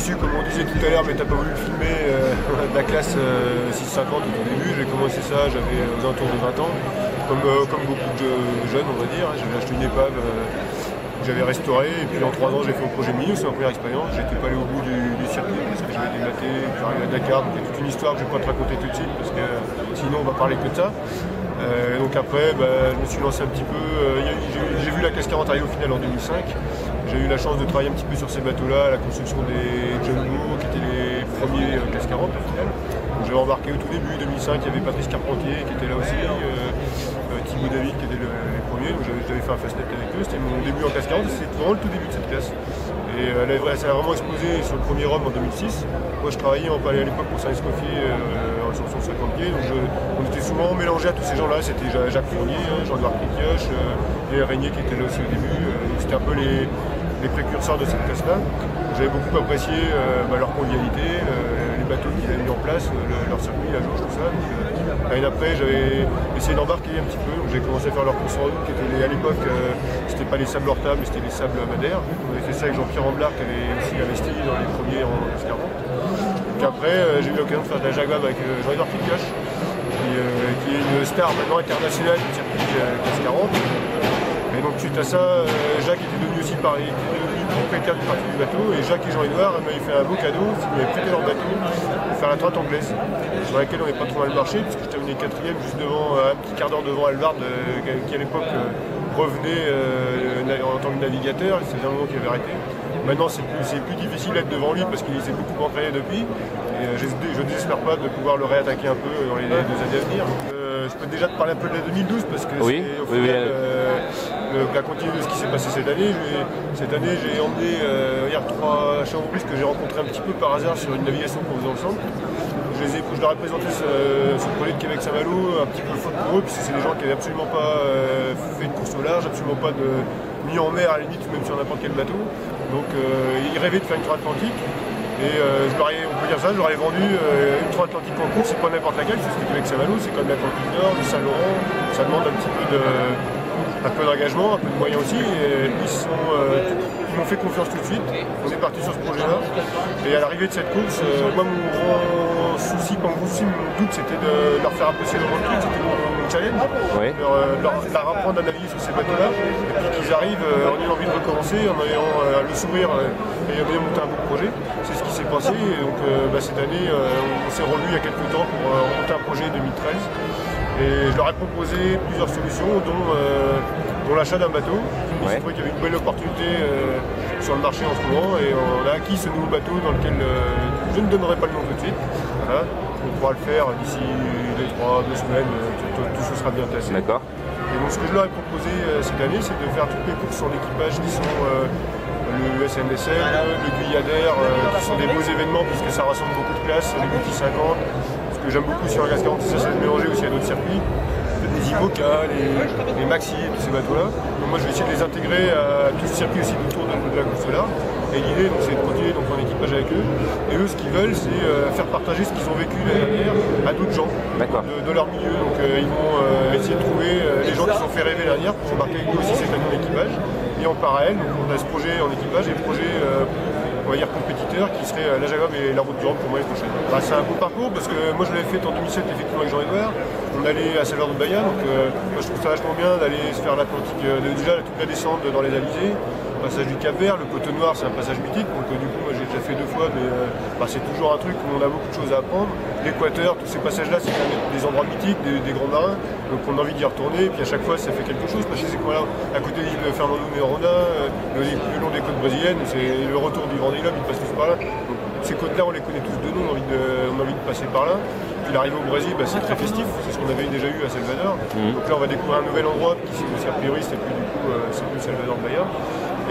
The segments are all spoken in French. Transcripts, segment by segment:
su, comme on disait tout à l'heure, mais t'as pas voulu le filmer, de la classe 650 au tout début. J'ai commencé ça, j'avais aux alentours de 20 ans, comme beaucoup de jeunes, on va dire. J'avais acheté une épave que j'avais restaurée, et puis en 3 ans j'ai fait mon projet milieu, c'est ma première expérience. J'étais pas allé au bout du circuit parce que j'avais dématé, puis arrivé à Dakar, donc il y a toute une histoire que je vais pas te raconter tout de suite parce que sinon on va parler que de ça. Donc après, je me suis lancé un petit peu, j'ai vu la classe 40 arriver au final en 2005. J'ai eu la chance de travailler un petit peu sur ces bateaux-là, la construction des Jumbo, qui étaient les premiers classe 40 au final. J'avais embarqué au tout début, 2005, il y avait Patrice Carpentier qui était là aussi, Thibaut David qui était les premiers, donc j'avais fait un fast-net avec eux, c'était mon début en classe 40, c'était vraiment le tout début de cette classe. Et ça a vraiment explosé sur le premier homme en 2006. Moi je travaillais à l'époque pour Saint-Escoffier sur 150 pieds, donc on était souvent mélangés à tous ces gens-là, c'était Jacques Fournier, Jean-Edouard Pétioche, et Régnier qui était là aussi au début, c'était un peu les précurseurs de cette classe-là. J'avais beaucoup apprécié leur convivialité, les bateaux qu'ils avaient mis en place, leur circuit, la jauge, tout ça. L'année d'après, j'avais essayé d'embarquer un petit peu. J'ai commencé à faire leur course en route, qui était à l'époque, c'était pas les sables hortables, mais c'était les sables madères. On avait fait ça avec Jean-Pierre Amblard, qui avait aussi investi dans les premiers en classe 40. Donc après, j'ai eu l'occasion de faire de la Jaguar avec Jean-Edouard Pétioche, qui est une star maintenant internationale du circuit classe 40. Et donc suite à ça, Jacques était devenu aussi pareil, propriétaire d'une partie du bateau, et Jacques et Jean-Edouard m'avaient fait un beau cadeau, ils m'avaient prêté leur bateau pour faire la trotte anglaise, sur laquelle on n'est pas trop mal marché, puisque je terminais 4ème juste devant, un petit quart d'heure devant Alvard, qui à l'époque revenait en tant que navigateur, c'est un moment qu'il avait arrêté. Maintenant c'est plus difficile d'être devant lui parce qu'il s'est beaucoup entraîné depuis, et je ne désespère pas de pouvoir le réattaquer un peu dans les 2 années à venir. Je peux déjà te parler un peu de la 2012 parce que oui, c'est au final la continuité de ce qui s'est passé cette année. Cette année, j'ai emmené hier 3 chambrists que j'ai rencontrés un petit peu par hasard sur une navigation qu'on faisait ensemble. Je leur ai présenté ce projet de Québec-Saint-Malo, un petit peu faute pour eux, puisque c'est des gens qui n'avaient absolument pas fait de course au large, absolument pas mis en mer à la limite, même sur n'importe quel bateau. Donc ils rêvaient de faire une trotte atlantique. Et on peut dire ça, je leur ai vendu une trotte atlantique en course, c'est pas n'importe laquelle, c'est ce que Québec-Saint-Malo, c'est comme l'Atlantique Nord, le Saint-Laurent, ça demande un petit peu d'engagement, un peu de moyens aussi, et ils m'ont fait confiance tout de suite, on est parti sur ce projet-là, et à l'arrivée de cette course, moi mon grand souci, mon doute, c'était de leur faire apprécier le road trip, c'était mon challenge, oui. leur apprendre à naviguer sur ces bateaux-là, et puis qu'ils arrivent en ayant envie de recommencer, en ayant le sourire, et en ayant monté un beau projet. C'est ce qui s'est passé, et donc cette année, on s'est revu il y a quelques temps pour monter un projet 2013. Et je leur ai proposé plusieurs solutions, dont l'achat d'un bateau. Il s'est trouvé qu'il y avait une belle opportunité sur le marché en ce moment, et on a acquis ce nouveau bateau dans lequel je ne donnerai pas le nom tout de suite. Voilà. On pourra le faire d'ici 2 semaines, tout ce sera bien tassé. D'accord. Et donc ce que je leur ai proposé cette année, c'est de faire toutes les courses en équipage qui sont le SNSL, le Guyadère, qui sont des beaux événements puisque ça rassemble beaucoup de classes, les Multi 50. Ce que j'aime beaucoup sur la classe 40, c'est de mélanger aussi à d'autres circuits, les IMOCA, les Maxi, tous ces bateaux-là. Donc moi je vais essayer de les intégrer à tout ce circuit aussi autour de la course là. Et l'idée c'est de continuer donc, en équipage avec eux. Et eux ce qu'ils veulent c'est faire partager ce qu'ils ont vécu l'année dernière à d'autres gens de leur milieu. Donc ils vont essayer de trouver les gens qui se sont fait rêver l'année dernière pour s'embarquer avec nous aussi cette année en équipage. Et en parallèle, donc, on a ce projet en équipage et le projet on va dire compétiteur qui serait la Jaguar et la route du Rhum pour moi les prochaines. C'est un beau parcours parce que moi je l'avais fait en 2007 effectivement avec Jean-Edouard. On allait à Salvador de Bahia, donc moi je trouve ça vachement bien d'aller se faire l'Atlantique, déjà toute la descente dans les Alizés, le passage du Cap-Vert, le Coteau Noir c'est un passage mythique, donc du coup moi j'ai déjà fait 2 fois, mais c'est toujours un truc où on a beaucoup de choses à apprendre. L'Équateur, tous ces passages là c'est quand même des endroits mythiques, des grands marins, donc on a envie d'y retourner, et puis à chaque fois ça fait quelque chose. Moi je sais quoi là, à côté de l'île de Fernando Noronha, le long des côtes brésiliennes, c'est le retour du Vendée Globe, ils passent tous par là. Donc, ces côtes-là, on les connaît tous de nous, on a envie de passer par là. Puis l'arrivée au Brésil, c'est très festif, c'est ce qu'on avait déjà eu à Salvador. Donc là, on va découvrir un nouvel endroit qui c'est a priori, et puis du coup, c'est plus Salvador de Bahia.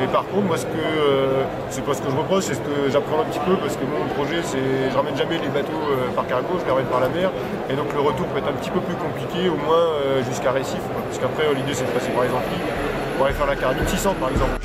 Et par contre, moi, c'est pas ce que je reproche, c'est ce que j'apprends un petit peu, parce que mon projet, c'est je ramène jamais les bateaux par cargo, je les ramène par la mer. Et donc le retour peut être un petit peu plus compliqué, au moins jusqu'à Recife, parce qu'après, l'idée, c'est de passer par les Antilles pour aller faire la Carabine 600, par exemple.